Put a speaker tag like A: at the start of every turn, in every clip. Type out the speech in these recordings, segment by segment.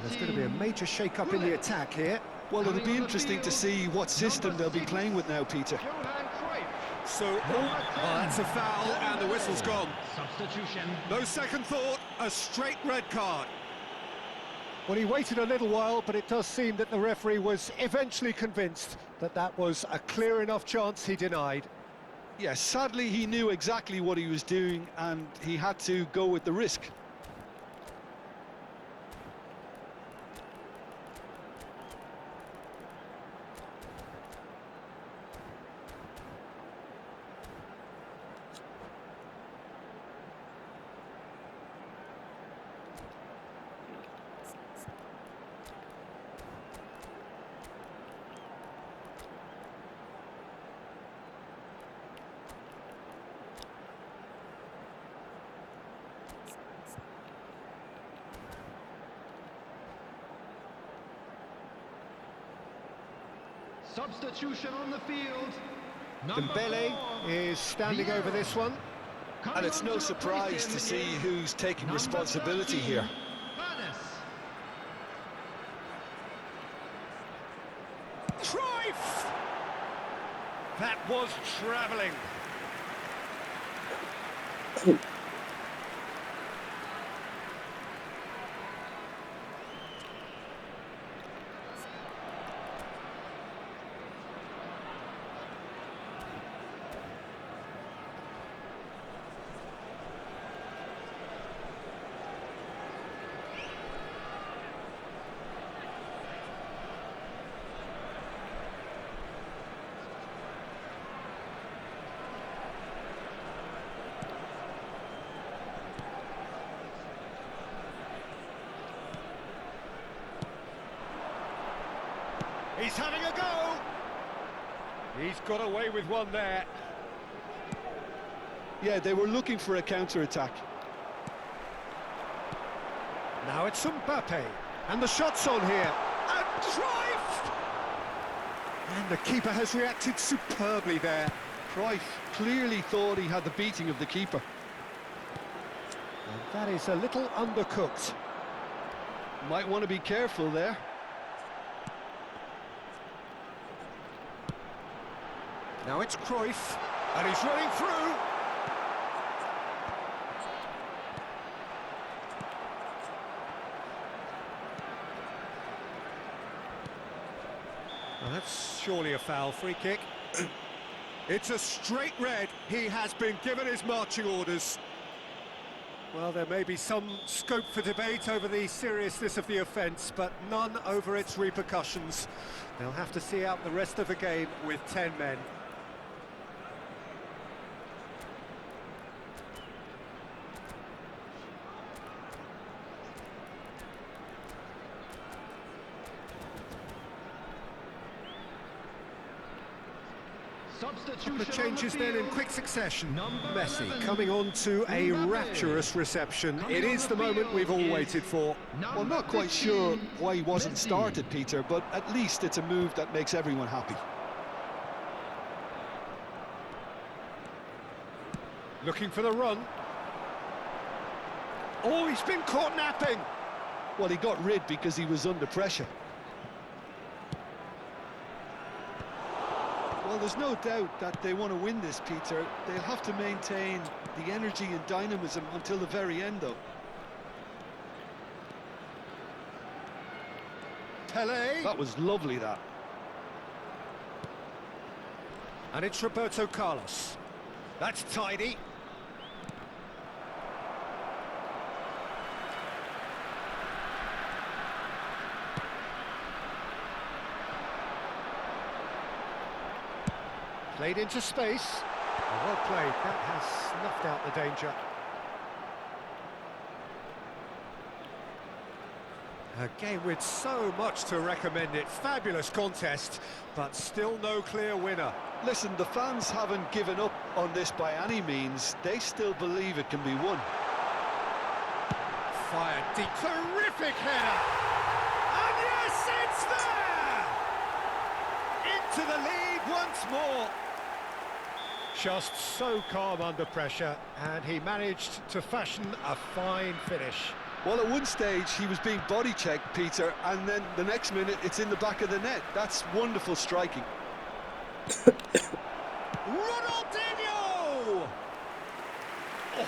A: There's going to be a major shake-up in the attack here.
B: Well, it'll be interesting to see what system they'll be playing with now, Peter.
C: So, that's a foul and the whistle's gone.
D: Substitution.
C: No second thought, a straight red card.
A: Well, he waited a little while, but it does seem that the referee was eventually convinced that that was a clear enough chance he denied.
B: Yes, sadly he knew exactly what he was doing and he had to go with the risk.
D: Substitution on the field.
A: Dembele is standing over this one.
B: And it's no surprise to see who's taking responsibility here.
C: Cruyff! That was travelling.
A: He's having a go! He's got away with one there.
B: Yeah, they were looking for a counter-attack.
A: Now it's Mbappe, and the shot's on here. And Cruyff! And the keeper has reacted superbly there.
B: Cruyff clearly thought he had the beating of the keeper.
A: And that is a little undercooked.
B: Might want to be careful there.
A: Now it's Cruyff, and he's running through. Well, that's surely a foul. Free kick.
C: It's a straight red. He has been given his marching orders.
A: Well, there may be some scope for debate over the seriousness of the offence, but none over its repercussions. They'll have to see out the rest of the game with 10 men.
D: Substitution
A: The changes
D: on the
A: then in
D: field.
A: quick succession.
D: Number
A: Messi
D: 11,
A: coming on to a
D: Mbappe.
A: rapturous reception.
D: Coming
A: It
D: on
A: is
D: the
A: the moment
D: field
A: we've all
D: is
A: waited for.
B: Well, not quite sure why he wasn't
D: Messi.
B: started, Peter, but at least it's a move that makes everyone happy.
A: Looking for the run. Oh, he's been caught napping.
B: Well, he got rid because he was under pressure. Well, there's no doubt that they want to win this, Peter. They'll have to maintain the energy and dynamism until the very end, though.
A: Pele.
B: That was lovely, that.
A: And it's Roberto Carlos. That's tidy. Played into space. Well played. That has snuffed out the danger. A game with so much to recommend it. Fabulous contest, but still no clear winner.
B: Listen, the fans haven't given up on this by any means. They still believe it can be won.
A: Fired deep. Terrific header. And yes, it's there! Into the lead once more. Just so calm under pressure, and he managed to fashion a fine finish.
B: Well, at one stage he was being body checked, Peter, and then the next minute it's in the back of the net. That's wonderful striking.
C: Ronaldinho! Oh,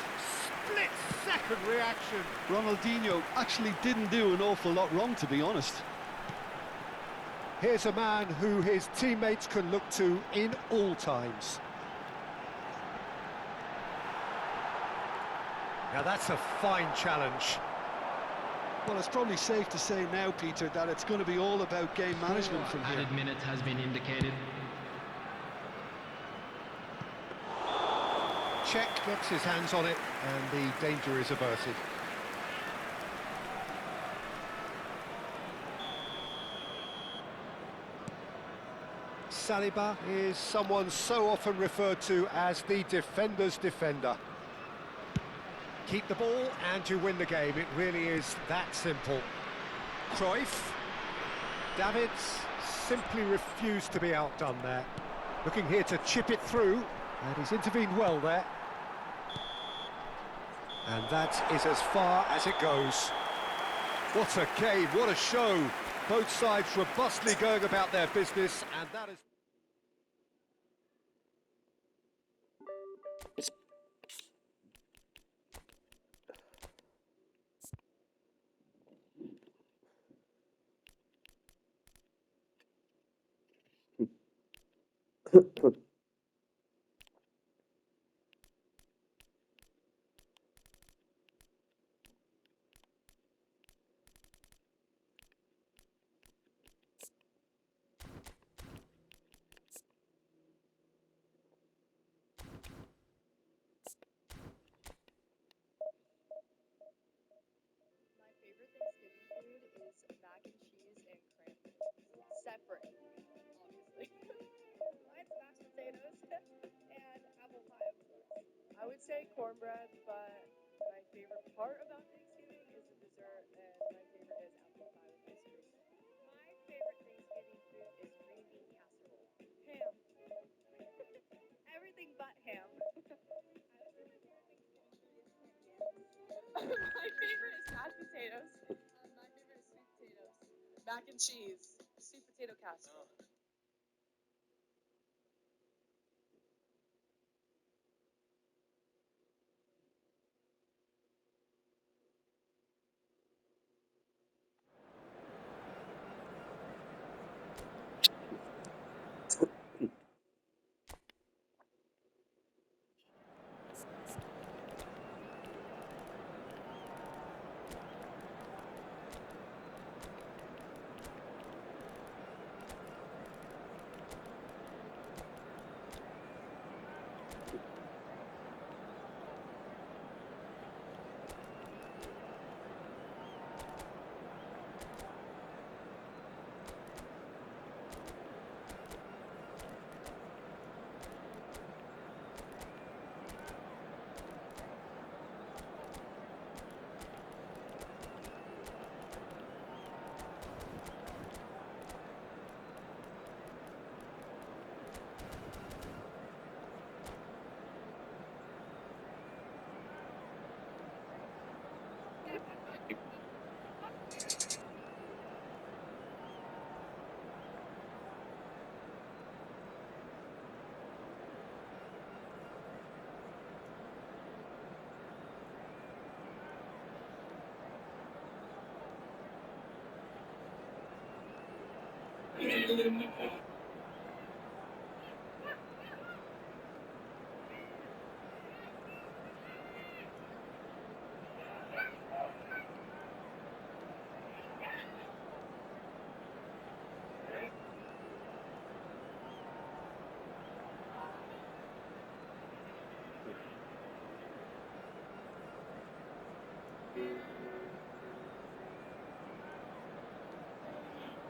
C: split-second reaction.
B: Ronaldinho actually didn't do an awful lot wrong, to be honest.
A: Here's a man who his teammates can look to in all times. Now that's a fine challenge.
B: Well, it's probably safe to say now, Peter, that it's going to be all about game management from here.
D: Added minute has been indicated.
A: Czech gets his hands on it, and the danger is averted. Saliba is someone so often referred to as the defender's defender. Keep the ball and you win the game. It really is that simple. Cruyff. Davids simply refused to be outdone there. Looking here to chip it through, and he's intervened well there. And that is as far as it goes. What a game, what a show. Both sides robustly going about their business, and that is...
E: My favorite Thanksgiving food is mac and cheese and cranberries. Separate, obviously. Mine's mashed potatoes and apple pie, of course. I would say cornbread, but my favorite part about Thanksgiving is the dessert, and my favorite is apple pie with ice cream. My favorite Thanksgiving food is green bean casserole. Ham. Everything but ham. I would say my favorite Thanksgiving food is yams. My favorite is mashed potatoes. My favorite is sweet potatoes. Mac and cheese. Sweet potato casserole.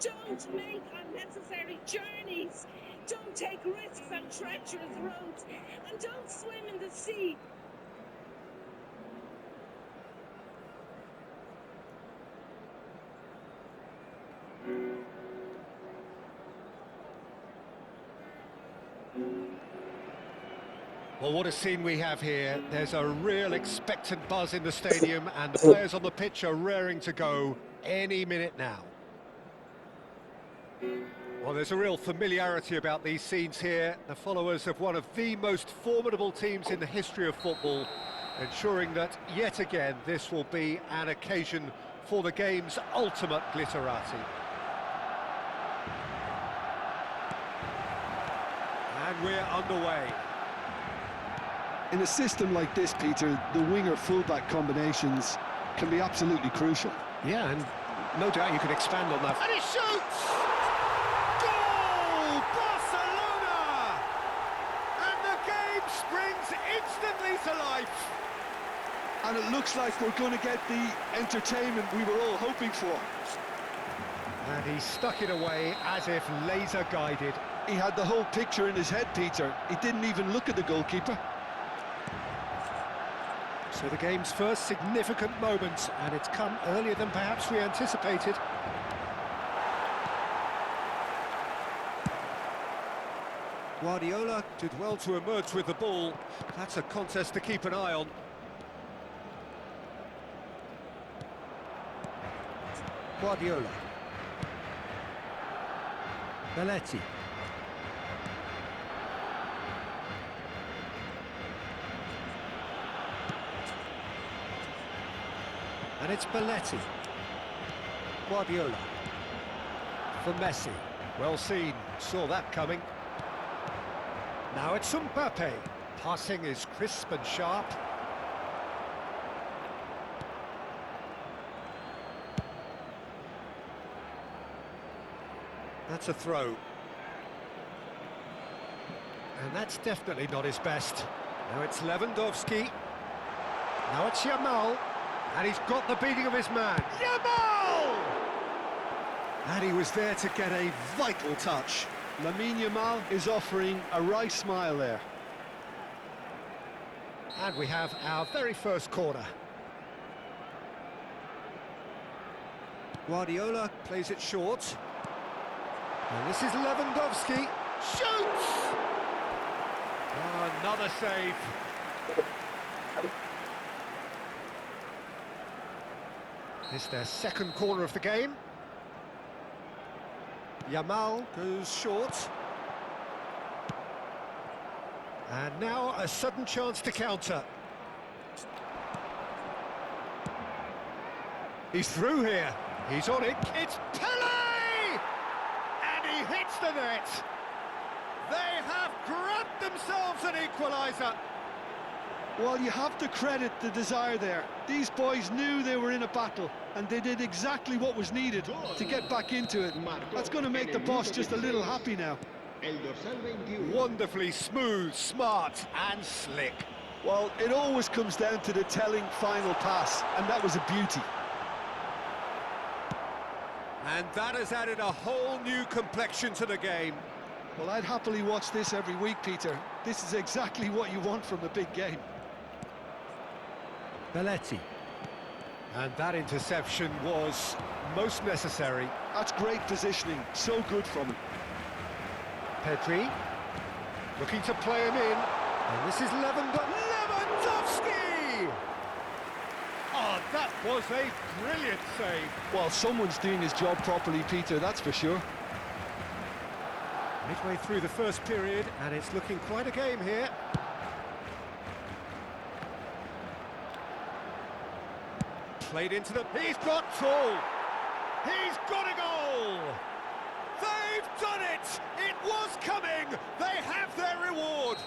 F: Don't make unnecessary journeys. Don't take risks on treacherous roads. And don't swim in the sea.
A: Well, what a scene we have here. There's a real expectant buzz in the stadium, and the players on the pitch are raring to go any minute now. Well, there's a real familiarity about these scenes here. The followers of one of the most formidable teams in the history of football, ensuring that, yet again, this will be an occasion for the game's ultimate glitterati. And we're underway.
B: In a system like this, Peter, the winger-fullback combinations can be absolutely crucial.
A: Yeah, and no doubt you can expand on that. And he shoots! Goal! Barcelona! And the game springs instantly to life.
B: And it looks like we're going to get the entertainment we were all hoping for.
A: And he stuck it away as if laser-guided.
B: He had the whole picture in his head, Peter. He didn't even look at the goalkeeper.
A: So the game's first significant moment, and it's come earlier than perhaps we anticipated. Guardiola did well to emerge with the ball. That's a contest to keep an eye on. Guardiola. Belletti. And it's Belletti. Guardiola. For Messi. Well seen, saw that coming. Now it's Mbappe. Passing is crisp and sharp. That's a throw. And that's definitely not his best. Now it's Lewandowski. Now it's Yamal. And he's got the beating of his man. Yamal! And he was there to get a vital touch.
B: Lamine Yamal is offering a wry smile there.
A: And we have our very first corner. Guardiola plays it short. And this is Lewandowski. Shoots! Oh, another save. It's their second corner of the game. Yamal goes short. And now a sudden chance to counter. He's through here. He's on it. It's Pele! And he hits the net. They have grabbed themselves an equaliser.
B: Well, you have to credit the desire there. These boys knew they were in a battle, and they did exactly what was needed to get back into it. That's going to make the boss just a little happy now.
A: Wonderfully smooth, smart and slick.
B: Well, it always comes down to the telling final pass, and that was a beauty.
A: And that has added a whole new complexion to the game.
B: Well, I'd happily watch this every week, Peter. This is exactly what you want from a big game.
A: Belletti. And that interception was most necessary.
B: That's great positioning, so good from him.
A: Pedri, looking to play him in. And this is Lewandowski! Oh, that was a brilliant save.
B: Well, someone's doing his job properly, Peter, that's for sure.
A: Midway through the first period, and it's looking quite a game here. Played into the... He's got full! He's got a goal! They've done it! It was coming! They have their reward!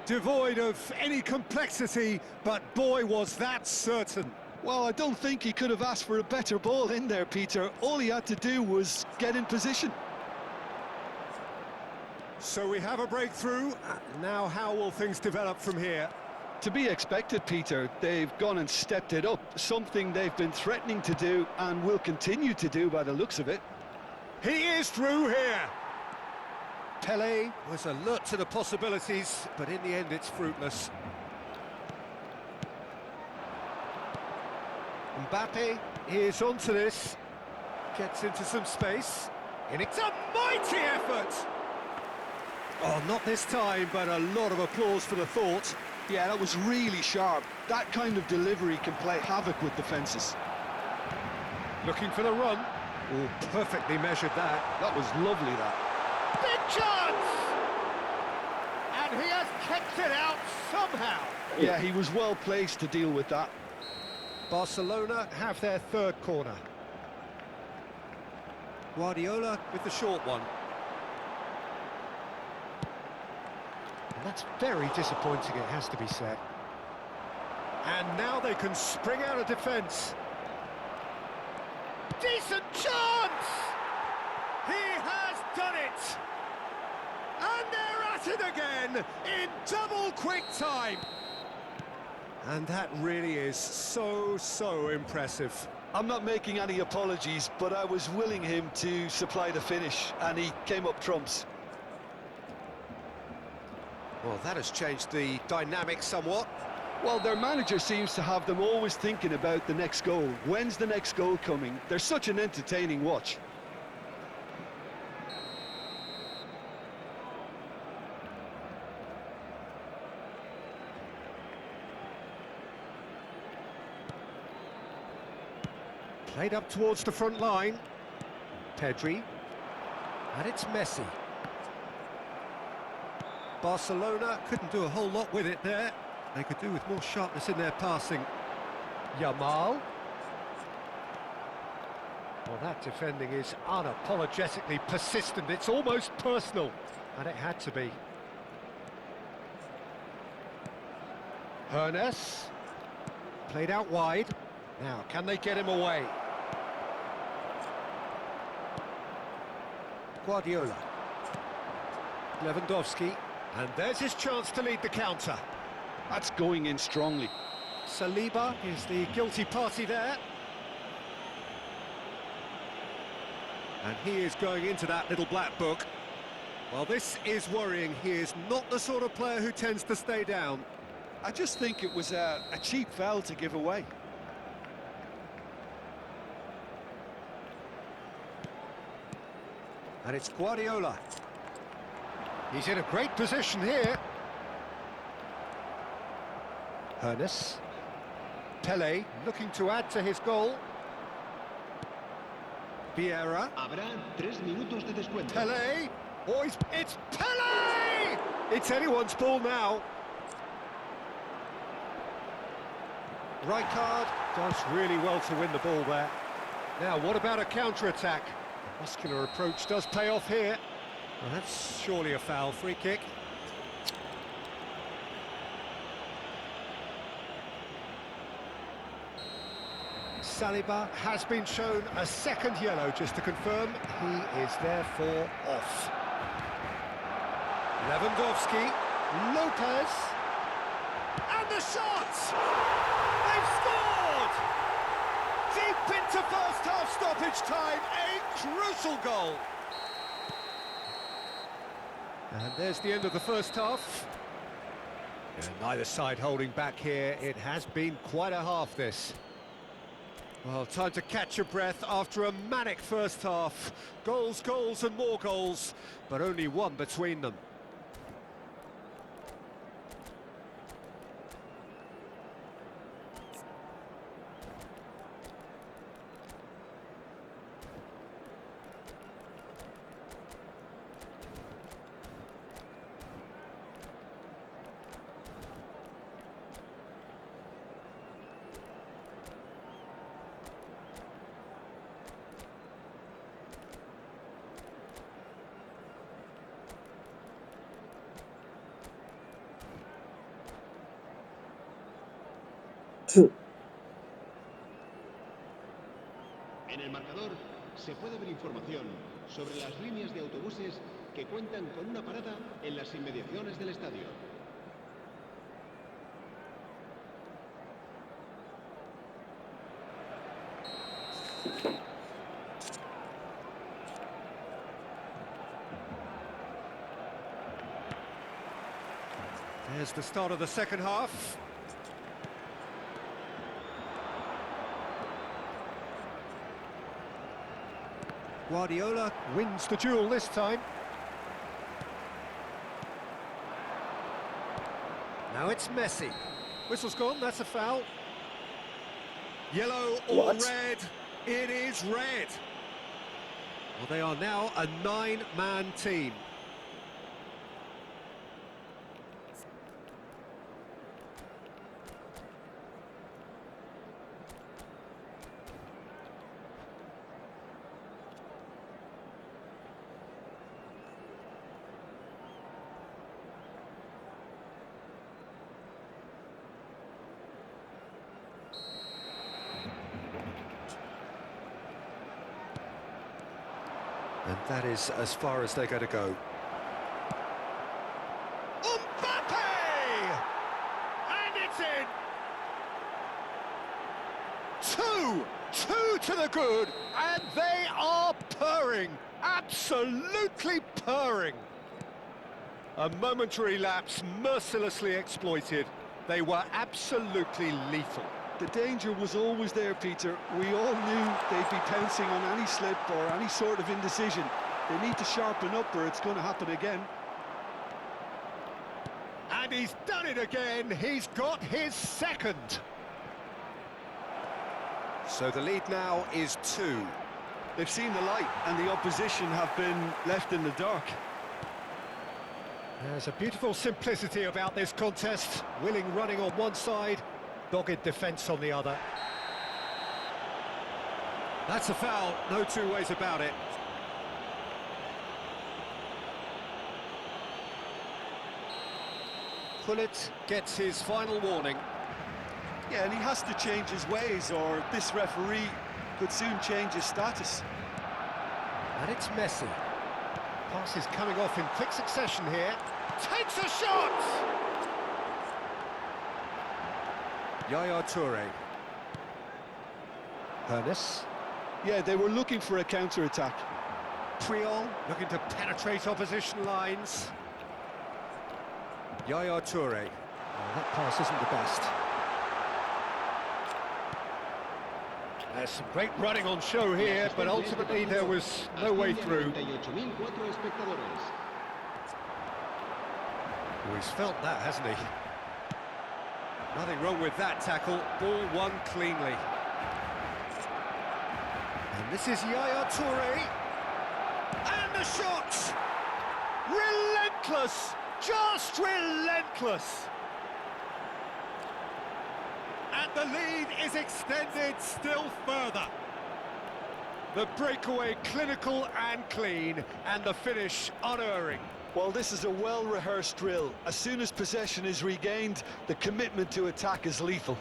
A: Devoid of any complexity, but boy, was that certain.
B: Well, I don't think he could have asked for a better ball in there, Peter. All he had to do was get in position.
A: So we have a breakthrough. Now how will things develop from here?
B: To be expected, Peter. They've gone and stepped it up, something they've been threatening to do and will continue to do by the looks of it.
A: He is through here. Pele was alert to the possibilities, but in the end it's fruitless. Mbappe is onto this, gets into some space, and it's a mighty effort! Oh, not this time, but a lot of applause for the thought.
B: Yeah, that was really sharp. That kind of delivery can play havoc with defences.
A: Looking for the run. Oh, perfectly measured that.
B: That was lovely, that.
A: Big chance! And he has kept it out somehow.
B: Yeah, he was well placed to deal with that.
A: Barcelona have their third corner. Guardiola with the short one. And that's very disappointing, it has to be said. And now they can spring out of defence. Decent chance! He has done it! And they're at it again in double quick time. And that really is so impressive.
B: I'm not making any apologies, but I was willing him to supply the finish, and he came up trumps.
A: Well, that has changed the dynamic somewhat.
B: Well, their manager seems to have them always thinking about the next goal. When's the next goal coming? They're such an entertaining watch.
A: Played up towards the front line. Pedri. And it's Messi. Barcelona couldn't do a whole lot with it there. They could do with more sharpness in their passing. Yamal. Well, that defending is unapologetically persistent. It's almost personal. And it had to be. Hernes. Played out wide. Now, can they get him away? Guardiola. Lewandowski. And there's his chance to lead the counter.
B: That's going in strongly.
A: Saliba is the guilty party there. And he is going into that little black book. Well, this is worrying. He is not the sort of player who tends to stay down.
B: I just think it was a cheap foul to give away.
A: And it's Guardiola. He's in a great position here. Hernes. Pelé looking to add to his goal. Vieira.
D: Habrá 3 minutos de descuento.
A: Pelé. Oh, it's Pelé! It's anyone's ball now. Rijkaard does really well to win the ball there. Now, what about a counter-attack? The muscular approach does pay off here. Well, that's surely a foul. Free kick. Saliba has been shown a second yellow, just to confirm. He is therefore off. Lewandowski, Lopez, and the shot! They've scored! Deep into first half stoppage time, a crucial goal. And there's the end of the first half. And neither side holding back here. It has been quite a half, this. Well, time to catch your breath after a manic first half. Goals, goals and more goals, but only one between them.
G: En el marcador se puede ver información sobre las líneas de autobuses que cuentan con una parada en las inmediaciones del estadio.
A: There's the start of the second half. Guardiola wins the duel this time. Now it's Messi. Whistle's gone, that's a foul. Yellow or
H: What?
A: red? It is red. Well, they are now a 9-man team. And that is as far as they're going to go. Mbappe! And it's in! Two to the good, and they are purring, absolutely purring. A momentary lapse mercilessly exploited. They were absolutely lethal.
B: The danger was always there, Peter. We all knew they'd be pouncing on any slip or any sort of indecision. They need to sharpen up or it's going to happen again.
A: And he's done it again. He's got his second. So the lead now is 2.
B: They've seen the light and the opposition have been left in the dark.
A: There's a beautiful simplicity about this contest. Willing running on one side, dogged defence on the other. That's a foul, no two ways about it. Pullet gets his final warning.
B: Yeah, and he has to change his ways or this referee could soon change his status.
A: And it's Messi. Pass is coming off in quick succession here. Takes a shot! Yaya Toure. Pernis.
B: Yeah, they were looking for a counter-attack.
A: Puyol looking to penetrate opposition lines. Yaya Toure. Oh, that pass isn't the best. There's some great running on show here, but ultimately there was no way through. Oh, he's felt that, hasn't he? Nothing wrong with that tackle. Ball won cleanly. And this is Yaya Toure. And the shot! Relentless! Just relentless! And the lead is extended still further. The breakaway clinical and clean, and the finish unerring.
B: Well, this is a well-rehearsed drill. As soon as possession is regained, the commitment to attack is lethal.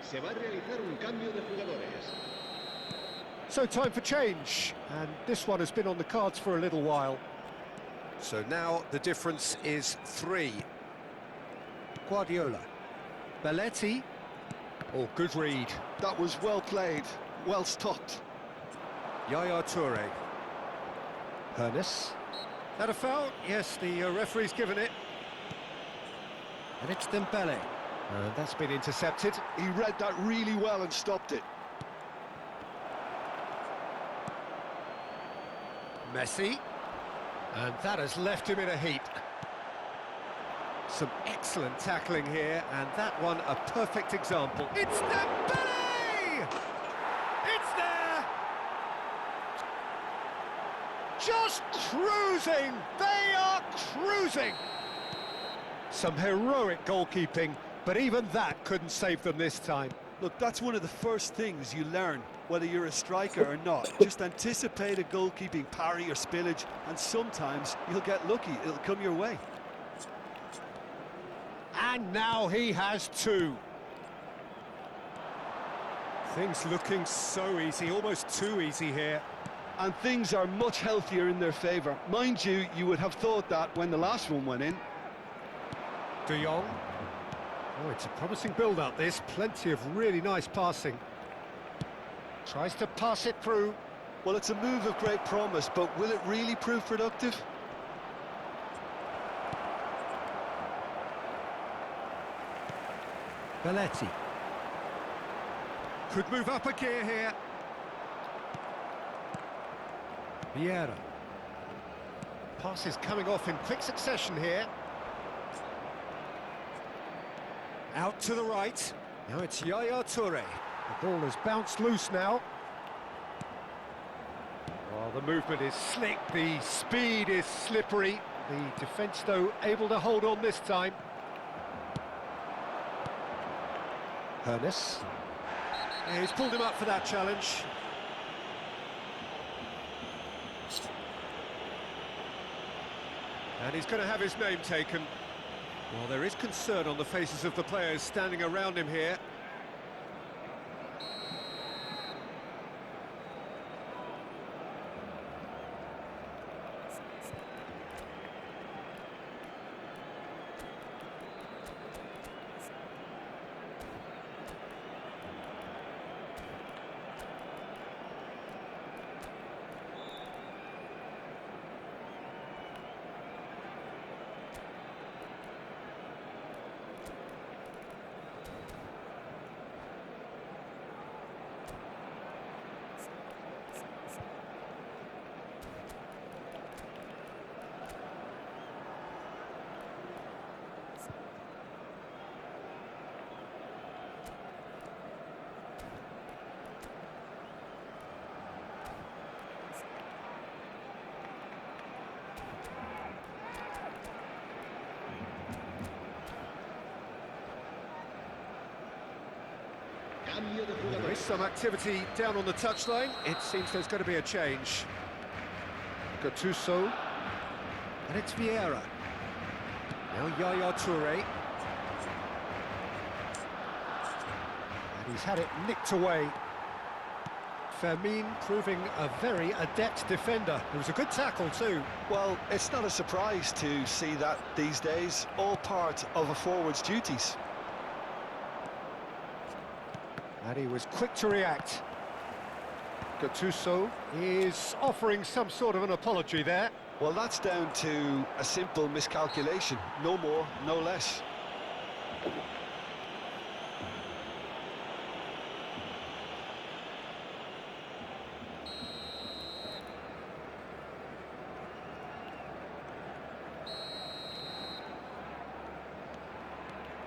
G: Se va a realizar un cambio de jugadores.
A: So time for change, and this one has been on the cards for a little while. So now the difference is 3. Guardiola. Belletti. Oh, good read.
B: That was well played, well stopped.
A: Yaya Toure. Pernis. That a foul? Yes, the referee's given it. And it's Dembele. And that's been intercepted.
B: He read that really well and stopped it.
A: Messi. And that has left him in a heap. Some excellent tackling here, and that one a perfect example. It's Dembele! It's there! Just cruising! They are cruising! Some heroic goalkeeping, but even that couldn't save them this time.
B: Look, that's one of the first things you learn, whether you're a striker or not. Just anticipate a goalkeeping parry or spillage, and sometimes you'll get lucky. It'll come your way.
A: And now he has 2. Things looking so easy, almost too easy here.
B: And things are much healthier in their favour. Mind you, you would have thought that when the last one went in.
A: De Jong. Oh, it's a promising build-up, this. Plenty of really nice passing. Tries to pass it through.
B: Well, it's a move of great promise, but will it really prove productive?
A: Belletti. Could move up a gear here. Vieira. Passes coming off in quick succession here. Out to the right. Now it's Yaya Toure. The ball has bounced loose now. Well, the movement is slick, the speed is slippery. The defence, though, able to hold on this time. Hernes. Yeah, he's pulled him up for that challenge. And he's going to have his name taken. Well, there is concern on the faces of the players standing around him here.
G: Cambio de
A: There
G: jugador.
A: is some activity down on the touchline. It seems there's going to be a change. Gattuso. And it's Vieira. Now Yaya Toure. And he's had it nicked away. Fermin proving a very adept defender. It was a good tackle too.
B: Well, it's not a surprise to see that these days, all part of a forward's duties.
A: And he was quick to react. Gattuso is offering some sort of an apology there.
B: Well, that's down to a simple miscalculation. No more, no less.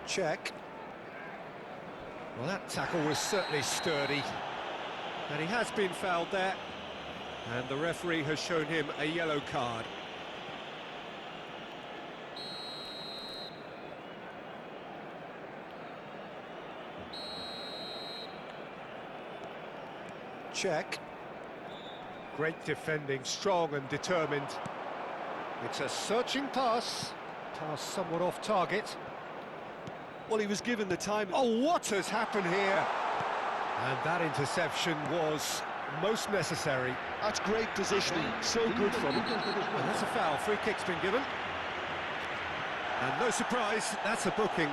A: Check. Well, that tackle was certainly sturdy. And he has been fouled there. And the referee has shown him a yellow card. Check. Great defending, strong and determined. It's a searching pass. Pass somewhat off target.
B: Well, he was given the time.
A: Oh, what has happened here? And that interception was most necessary.
B: That's great positioning. So good from him.
A: And that's a foul. Free kick's been given. And no surprise, that's a booking.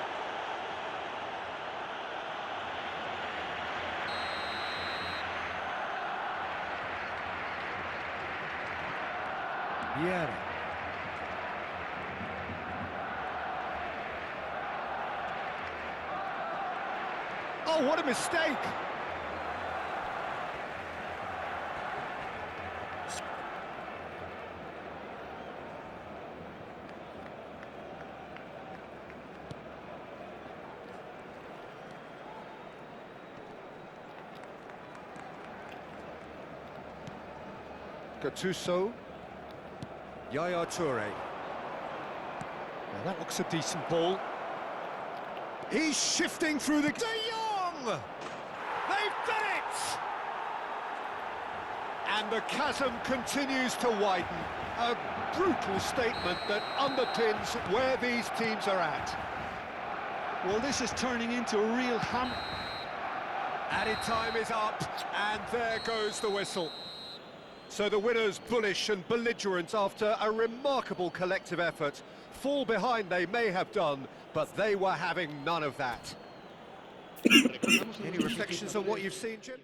A: Vieira. Oh, what a mistake! Gattuso. Yaya Toure. Now that looks a decent ball. He's shifting through the... De Jong! They've done it! And the chasm continues to widen. A brutal statement that underpins where these teams are at.
B: Well, this is turning into a real hammer.
A: Added time is up, and there goes the whistle. So the winners, bullish and belligerent after a remarkable collective effort. Fall behind they may have done, but they were having none of that. Any reflections on what you've seen, Jim?